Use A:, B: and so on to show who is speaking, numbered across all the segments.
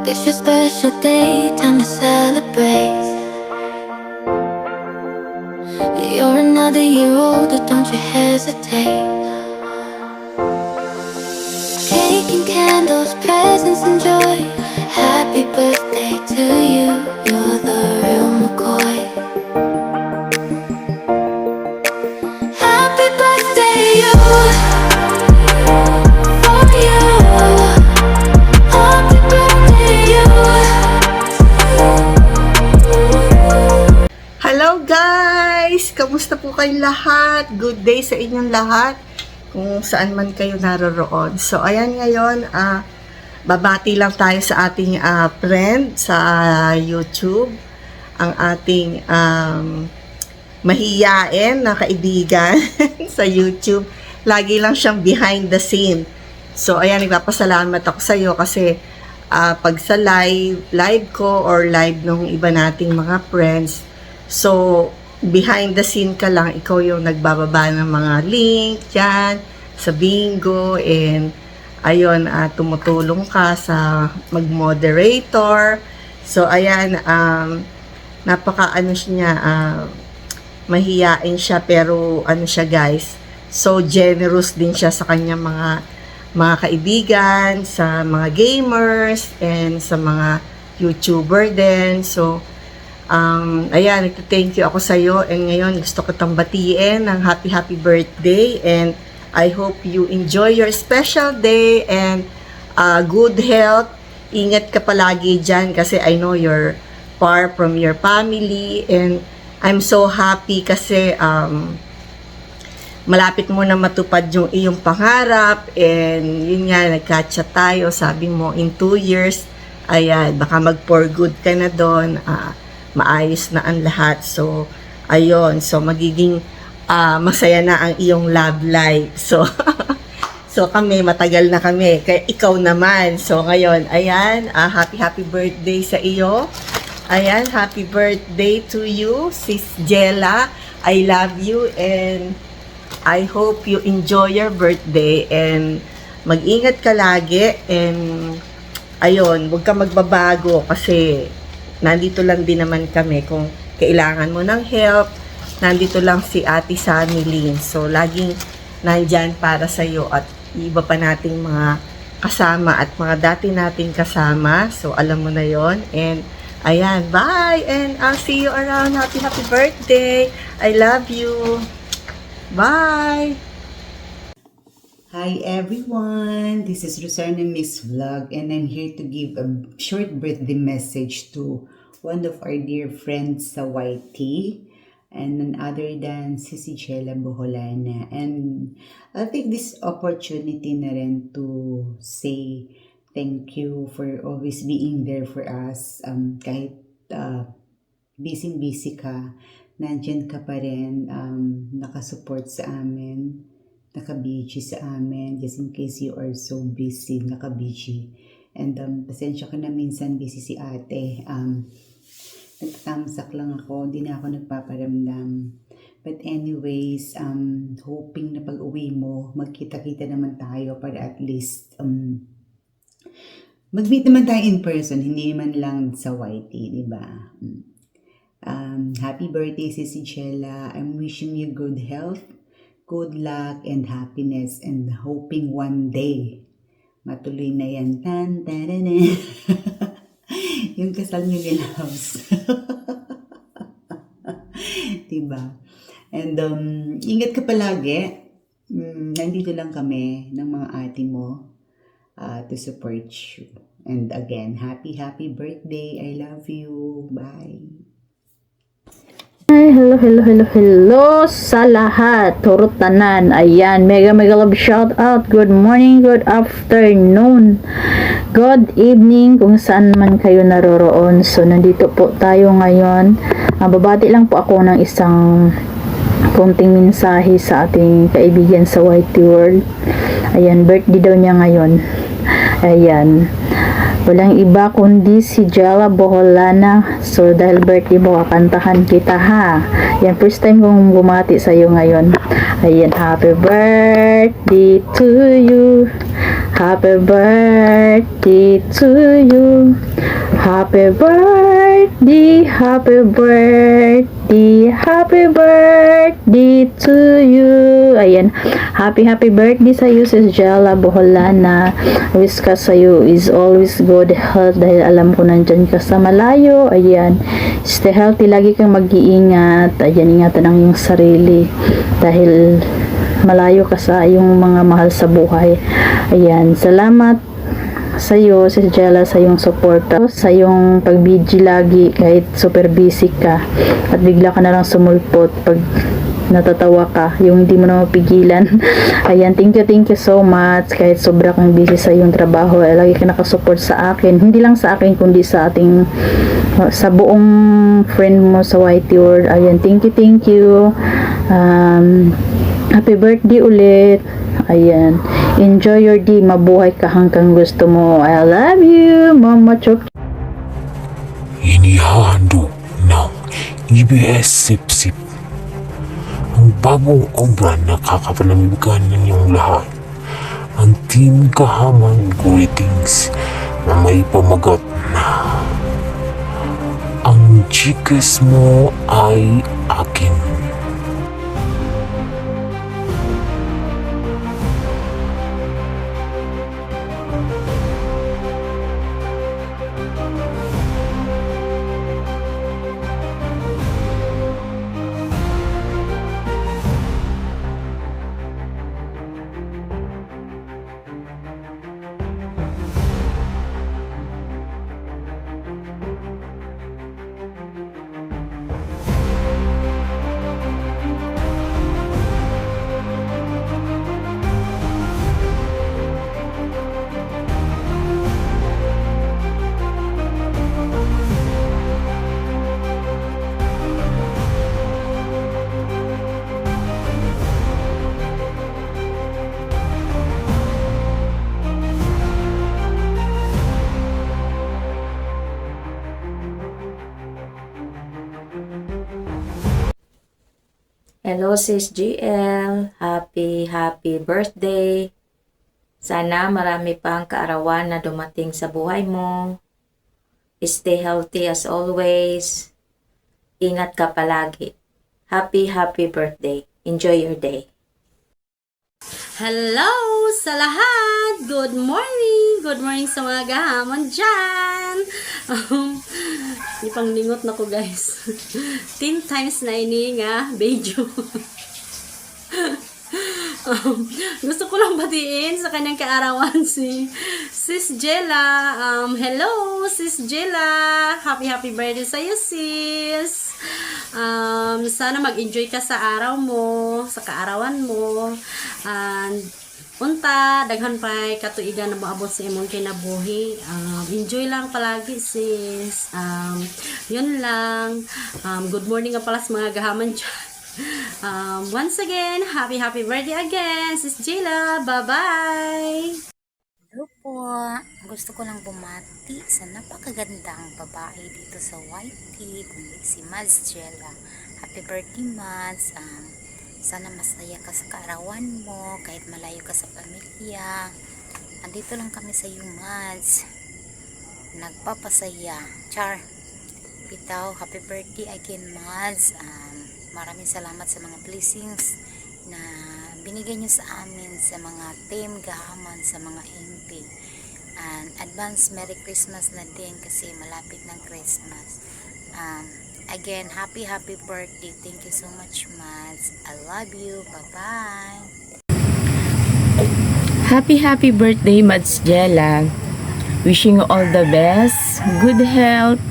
A: It's your special day, time to celebrate. You're another year older, don't you hesitate. Cake and candles, presents and joy. Happy birthday to you, you're the real McCoy. Happy birthday, you, for you. Happy birthday, you.
B: Hello guys! Kamusta po kayong lahat? Good day sa inyong lahat kung saan man kayo naroroon. So ayan ngayon, babati lang tayo sa ating friend sa YouTube, ang ating mahiyain na kaibigan sa YouTube. Lagi lang siyang behind the scene. So ayan, nagpapasalamat ako sa iyo kasi pag sa live ko or live nung iba nating mga friends, so behind the scene ka lang, ikaw yung nagbababa ng mga link dyan sa bingo, and ayun, tumutulong ka sa mag-moderator. So ayan, napaka ano niya, mahiyain siya, pero ano siya guys, so generous din siya sa kanyang mga kaibigan, sa mga gamers, and sa mga YouTuber din. So ayan, nagta-thank you ako sa iyo, and ngayon gusto ko tang batiin ng happy birthday, and I hope you enjoy your special day and good health. Ingat ka palagi dyan kasi I know you're far from your family, and I'm so happy kasi malapit mo na matupad yung iyong pangarap, and yun nga, nagka-chat tayo, sabi mo in 2 years, ayan, baka mag-for good ka na doon, maayos na ang lahat. So ayun, so magiging masaya na ang iyong love life. So so kami, matagal na kami, kaya ikaw naman. So ngayon, ayan, happy birthday sa iyo. Ayan, happy birthday to you, Sis Jella. I love you, and I hope you enjoy your birthday, and mag-ingat ka lagi, and ayun, huwag ka magbabago kasi nandito lang din naman kami kung kailangan mo ng help. Nandito lang si Ate Sunny Lynn. So, laging nandyan para sa iyo, at iba pa nating mga kasama at mga dati nating kasama. So, alam mo na yon. And, ayan, bye! And I'll see you around. Happy birthday! I love you! Bye!
C: Hi everyone, this is Rosarna Mix Vlog, and I'm here to give a short birthday message to one of our dear friends sa YT, and none other than Sisi Chela Boholana. And I'll take this opportunity na rin to say thank you for always being there for us. Kahit busy ka, nandyan ka pa rin, nakasupport sa amin, naka-busy sa amin, just in case you are so busy, naka-busy. And pasensya ka na, minsan busy si ate. Nagtatamsak lang ako, hindi na ako nagpaparamdam. But anyways, hoping na pag-uwi mo, magkita-kita naman tayo para at least mag-meet naman tayo in person, hindi man lang sa YT, di ba? Happy birthday, Sisi Chela. I'm wishing you good health, good luck, and happiness, and hoping one day matuloy na yan. Tan, tarana. Yung kasal nyo in house. Diba? And ingat ka palagi. Nandito lang kami ng mga ate mo to support you. And again, happy birthday. I love you. Bye.
D: Hi, hello sa lahat, turut tanan. Ayan, mega love shout out. Good morning, good afternoon, good evening kung saan man kayo naroroon. So nandito po tayo ngayon. Babati lang po ako ng isang konting mensahe sa ating kaibigan sa YT World. Ayan, birthday daw niya ngayon. Ayan, Walang iba kundi si Jella Boholana. So, dahil birthday mo, kakantahan kita ha. Yan, first time kong bumati sa'yo ngayon. Ayan, happy birthday to you. Happy birthday to you. Happy birthday, happy birthday, happy birthday to you. Ayan, happy birthday sa iyo, Sis Jella Boholana. Wish ka sa iyo is always good health dahil alam ko nandyan ka sa malayo. Ayan, stay healthy, lagi kang mag-iingat. Ayan, ingatan ang iyong sarili dahil malayo ka sa iyong mga mahal sa buhay. Ayan, salamat sa iyo, Sis Jella, sa iyong suporta, sa iyong pagbidji lagi kahit super busy ka at bigla ka na lang sumulpot pag natatawa ka, yung hindi mo na mapigilan. Ayan, thank you so much kahit sobra kang busy sa iyong trabaho, lagi ka nakasupport sa akin, hindi lang sa akin kundi sa ating sa buong friend mo sa YT World. Ayan, thank you. Happy birthday ulit. Ayan, enjoy your day, mabuhay ka hanggang gusto mo. I love you, Mama Chok.
E: Inihahando ng EBS Sip-Sip ang bagong obra na kakapanamighan ng iyong lahat. Ang Team Kahaman greetings na may pamagat na ang chikas mo ay akin.
F: Hello Sis GL, happy birthday. Sana marami pang kaarawan na dumating sa buhay mo. Stay healthy as always. Ingat ka palagi. Happy birthday. Enjoy your day.
G: Hello sa lahat! Good morning! Good morning sa mga gahamon dyan! Ipang ningot na ko guys. 10 times na ini nga video. Gusto ko lang batiin sa kanyang kaarawan si Sis Jella. Hello Sis Jella! Happy birthday sa iyo sis! Sana mag-enjoy ka sa araw mo, sa kaarawan mo. And unta, daghan pa'y katuigan na maabot sa imong kinabuhi. Enjoy lang palagi sis. Yun lang. Good morning nga pala sa mga gahaman dyan. Once again, happy birthday again, Sis Jella. Bye-bye!
H: Hello po. Gusto ko lang bumati sa napakagandang babae dito sa YT, kundi si Mads Jella. Happy birthday, Mads. Sana masaya ka sa kaarawan mo, kahit malayo ka sa pamilya. Andito lang kami sa iyo, Mads. Nagpapasaya. Char. Bitaw, happy birthday again, Mads. Maraming salamat sa mga blessings na binigay nyo sa amin, sa mga team gahaman, sa mga MP. And advance Merry Christmas na din kasi malapit ng Christmas. Again, happy birthday. Thank you so much, Mads. I love you. Bye-bye.
I: Happy birthday, Mads Jella. Wishing you all the best, good health,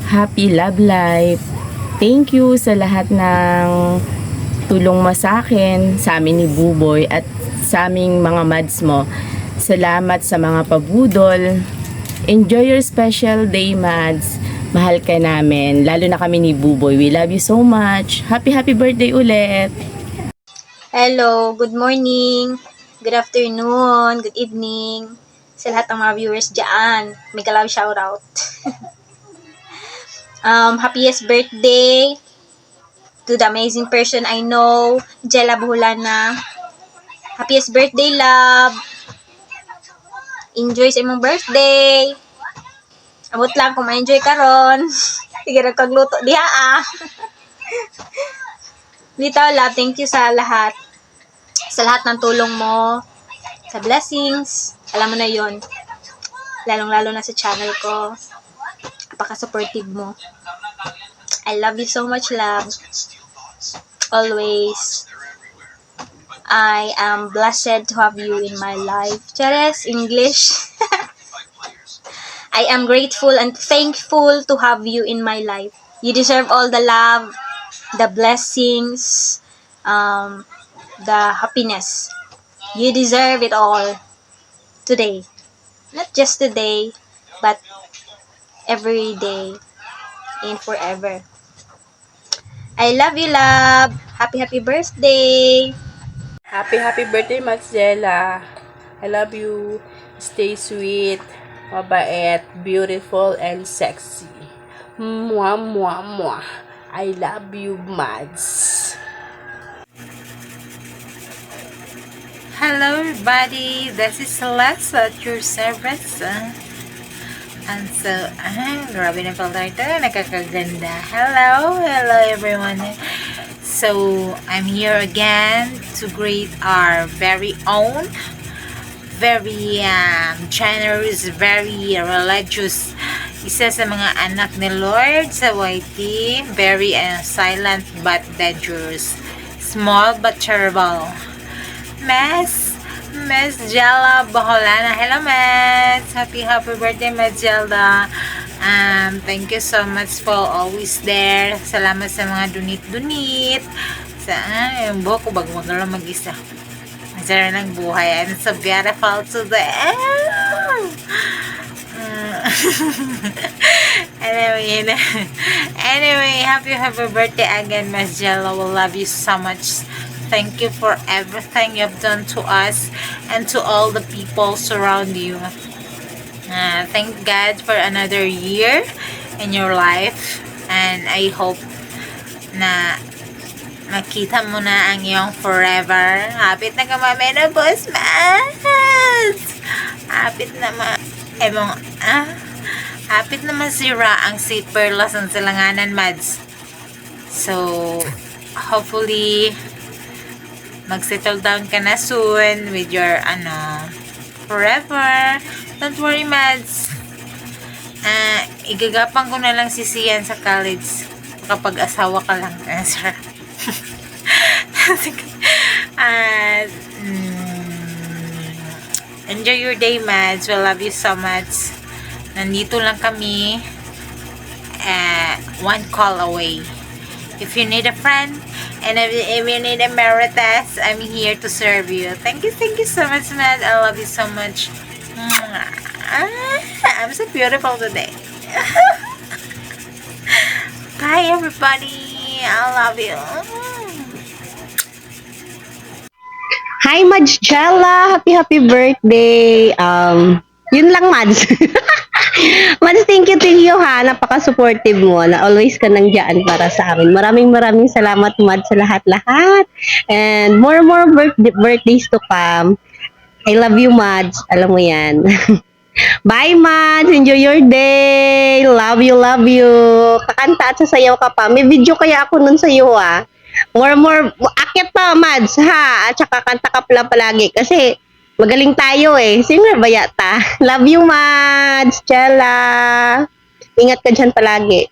I: happy love life. Thank you sa lahat ng tulong mo sa akin, sa amin ni Buboy at sa aming mga Mads mo. Salamat sa mga pabudol. Enjoy your special day, Mads. Mahal ka namin, lalo na kami ni Buboy. We love you so much. Happy birthday ulit.
J: Hello, good morning, good afternoon, good evening sa lahat ng mga viewers dyan. Mega love shoutout. Happiest birthday to the amazing person I know, Jella Buholana. Happiest birthday, love. Enjoy sa imong birthday. Abot lang kung ma-enjoy ka ron. Sige, nagkagluto diha Dito, love, thank you sa lahat. Sa lahat ng tulong mo. Sa blessings. Alam mo na yon. Lalong-lalo na sa channel ko. Napaka-supportive mo. I love you so much, love. Always. I am blessed to have you in my life. Chares, English. I am grateful and thankful to have you in my life. You deserve all the love, the blessings, the happiness. You deserve it all today. Not just today, but every day and forever. I love you, love. Happy birthday.
I: Happy birthday, Marcella. I love you. Stay sweet, mabait, beautiful, and sexy. Mwah, mwah, mwah. I love you, Mads.
K: Hello everybody, this is Celeste at your service. And so, grabe na pala ito, nakakaganda. Hello everyone. So, I'm here again to greet our very own, very generous, very religious, isa sa mga anak ni Lord sa YT, very silent but dangerous, small but terrible. Miss Jella Buholana. Hello, Miss. Happy birthday, Miss Jella. Thank you so much for always there. Salamat sa mga donate. Sa, yung buhok ko bago magkaroon mag-isa. Masarap ng buhay. I'm so beautiful today. Anyway, happy birthday again, Miss Jella. We love you so much. Thank you for everything you've done to us and to all the people surround you. Thank God for another year in your life, and I hope na makita mo na ang iyong forever. Hapit na ka ma-menopause, Mads! Hapit na hapit na masira ang seat perlas ng silanganan, Mads. So, hopefully, mag-settle down ka na soon with your, forever. Don't worry, Mads. Igagapang ko na lang si Sian sa college kapag asawa ka lang. Sir. Enjoy your day, Mads. We love you so much. Nandito lang kami. One call away. If you need a friend, and if you need a emeritus, I'm here to serve you. Thank you so much, Matt. I love you so much. I'm so beautiful today. Bye, everybody. I love you.
L: Hi, Mads Jella. Happy birthday. Yun lang, Mads. Mads, thank you ha. Napaka-supportive mo na always ka nandiyan para sa amin. Maraming salamat, Mads, sa lahat-lahat. And more birthdays to come. I love you, Mads. Alam mo yan. Bye, Mads. Enjoy your day. Love you. Kakanta at sasayaw ka pa. May video kaya ako nun sa'yo, ah. More. Akit pa, Mads, ha. At saka kanta ka pala palagi. Kasi magaling tayo eh. Singer ba yata? Love you, Mads. Jella. Ingat ka dyan palagi.